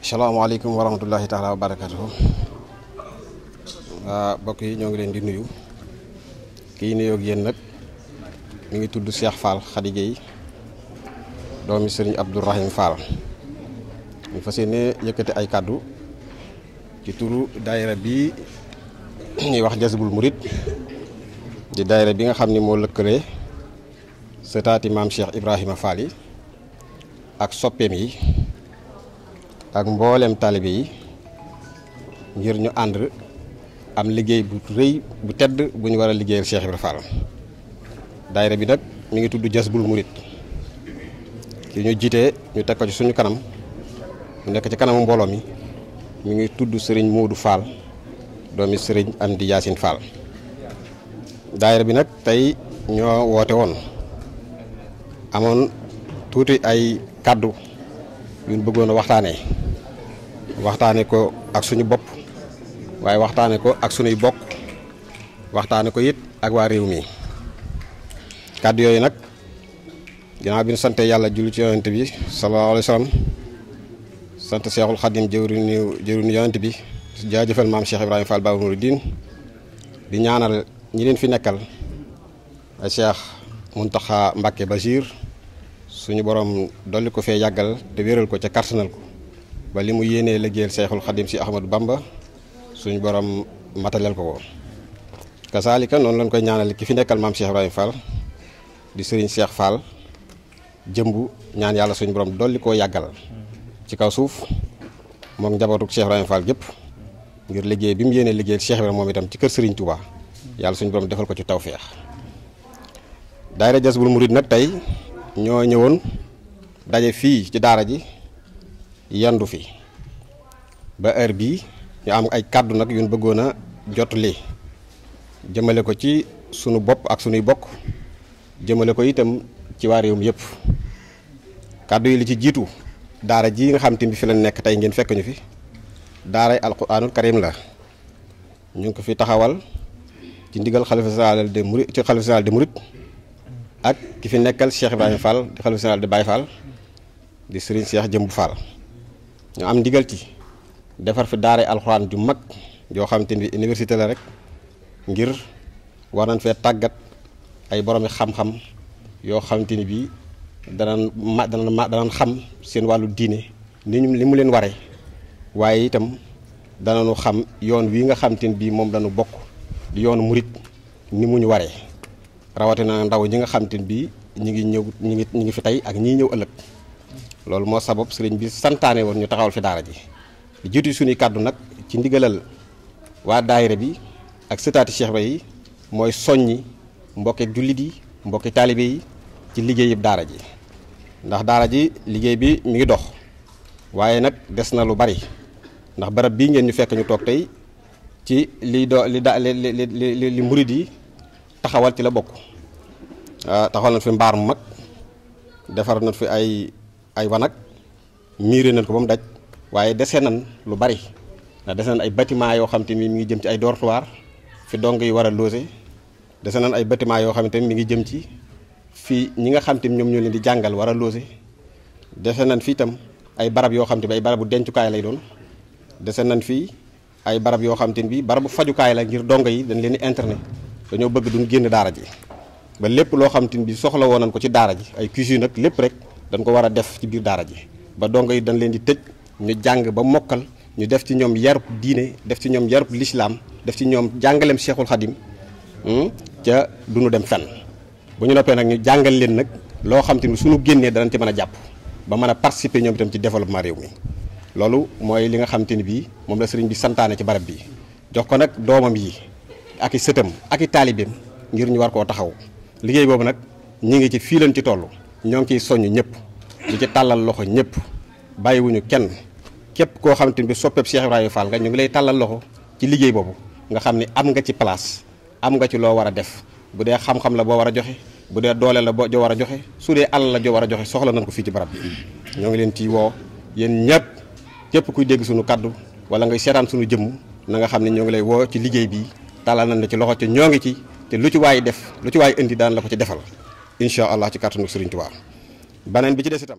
Assalamualaikum warahmatullahi taala wabarakatuh. Mbokk yi ñoo ngi leen di nuyu kii nuyoo ak yéen nag mi ngi tudd Cheikh Fall Khady Gueye doomi Serigne Abdourahim Fall ñu fas yéene yëkkati ay kàddu ci turu daayira bi ñuy wax Jazbul Murid di daayira bi nga xam ni moo lëkkale sëtaati maam Cheikh Ibrahima Fall yi ak soppeem yi ak mboolem talibé yi ngir ñu ànd am liggéey bu rëy bu tedd bu ñu war a liggéeyal Cheikh Ibrahima Fall. daayira bi nag mi ngi tudd Jazbul Murid ki ñu jiitee ñu teg ko ci suñu kanam mu nekk ci kanamu mbooloo mi ngi tudd Serigne Modou Fall doomi Serigne Amdi Yacine Fall. daayira bi nag tey ñoo woote woon amoon tuuti ay kàddu yu ñu bëggoon a waxtaane ko ak suñu bopp waaye waxtaane ko ak suñuy bokk waxtaane ko it ak waa réew mi. kàddu yooyu nag ginnaaw bi ñu sante yàlla julli ci yonent bi sallallahu alayhi wa sallam sant Cheikhul Khadim jëwriñu yonent bi jaajëfal maam Cheikh Ibrahima Fall Baabul Muridiin di ñaanal ñi leen fi nekkal ay Cheikh Mountakha Mbacké Bachir suñu borom dolli ko fee yàggal te wéral ko ca kartanal ko ba li mu yéenee liggéeyal Cheikhul Khadim si Ahmadou Bamba suñu borom mataleel ko kasaalika noonu lañ koy ñaanal ki fi nekkal maam Cheikh Ibrahima Fall di Serigne Cheikh Fall jëmbu ñaan yàlla suñu borom dolli koo yàggal ci kaw suuf moom njabootu Cheikh Ibrahima Fall gépp ngir liggéey bi mu yéenee liggéeyal Cheikh Ibrahima moom itam ci kër Serigne Touba yàlla suñu borom defal ko ci tawfeex. daayira Jazbul Murid nag tey ñoo ñëwoon daje fii ci daara ji yandu fi ba heure bii ñu am ay kàddu nag yu ñu bëggoon a jotali jëmale ko ci sunu bopp ak sunuy bokk jëmale ko itam ci waa réew mi yëpp. kàddu yi li ci jiitu daara ji nga xam te bi fi la nekk tey ngeen fekk ñu fi daaray alquranul karim la ñu ngi ko fi taxawal ci ndigal xalifa général des mourides ci xalifa général des mourides ak ki fi nekkal Cheikh Ibrahima Fall di xalifa général de Baye Fall di Serigne Cheikh Jëmbu Fall. ñu am ndigal ci defar fi daaray alxuraan ju mag yoo xam te ni université la rek ngir war nañ fee tàggat ay boroomi xam-xam yoo xam te ni bii danañ xam seen wàllu diine ni mu leen waree waaye itam danañu xam yoon wi nga xam te ni bii moom dañu bokk di yoonu murit ni mu ñu waree rawatina ndaw ñi nga xam te ni bii ñi ngi fi tey ak ñii ñëw ëllëg. loolu moo sabab sëriñ bi santaane woon ñu taxawal fi daara ji di jiitu suñuy kàddu nag ci ndigalal waa daayira bi ak sëtaati Cheikh Ibrahima yi mooy soññi mbokki jullit yi mbokki taalibe yi ci liggéeyub daara ji ndax daara ji liggéey bi mi ngi dox waaye nag des na lu bari ndax barab bii ngeen ñu fekk ñu toog tey ci li murid yi taxawal ci la bokk. taxawal nañ fi mbaar mu mag defar nañ fi ay wanag miiré nañ ko ba mu daj waaye dese nañ lu bari ndax dese nañ ay bâtiment yoo xam te ni mi ngi jëm ci ay dortoir fi dong yi war a loger dese nañ ay bâtiment yoo xam te ni mi ngi jëm ci fii ñi nga xam te ni ñoom ñoo leen di jàngal war a loger dese nañ fii itam ay barab yoo xam te ni ay barabu dencukaay lay doon dese nañ fii ay barab yoo xam te ni bi barabu fajukaay la ngir dong yi dañ leen di internet dañoo bëgg duñ génn daara ji ba lépp loo xam te ni bi soxla woon nañ ko ci daara ji ay cuisine ak lépp rek dañ ko war a def ci biir daara ji ba dongo yi dañ leen di tëj ñu jàng ba mokkal ñu def ci ñoom yarub diine def ci ñoom yarub lislaam def ci ñoom jàngaleem Cheikhul Khadim ca duñu dem fenn bu ñu noppee nag ñu jàngal leen nag loo xam te ni suñu génnee danañ ci mën a jàpp ba mën a participer ñoom itam ci développement réew mi. loolu mooy li nga xam te ni bii moom la sëriñ bi santaane ci barab bi jox ko nag doomam yi ak i sëtam ak i taalibeem ngir ñu war koo taxaw liggéey boobu nag ñi ngi ci fii leen ci toll. ñoo ngi ciy soññ ñëpp di ci tàllal loxo ñëpp bàyyiwuñu kenn képp koo xamante ni bi soppeeb Cheikh Ibrahima Fall nga ñu ngi lay tàllal loxo ci liggéey boobu nga xam ni am nga ci place am nga ci loo war a def bu dee xam-xam la boo war a joxe bu dee doole la joo war a joxe su dee alal la joo war a joxe soxla nañ ko fii ci barab bi ñoo ngi leen ciy woo yéen ñëpp képp kuy dégg suñu kaddu wala ngay seetaan suñu jëmm na nga xam ne ñoo ngi lay woo ci liggéey bi tàllal nañ la ci loxo te ñoo ngi ci te lu ci waay def lu ci waay indi daan la ko ci defal incha allah ci kàttanu Sëriñ Tuubaa beneen bi ci des itam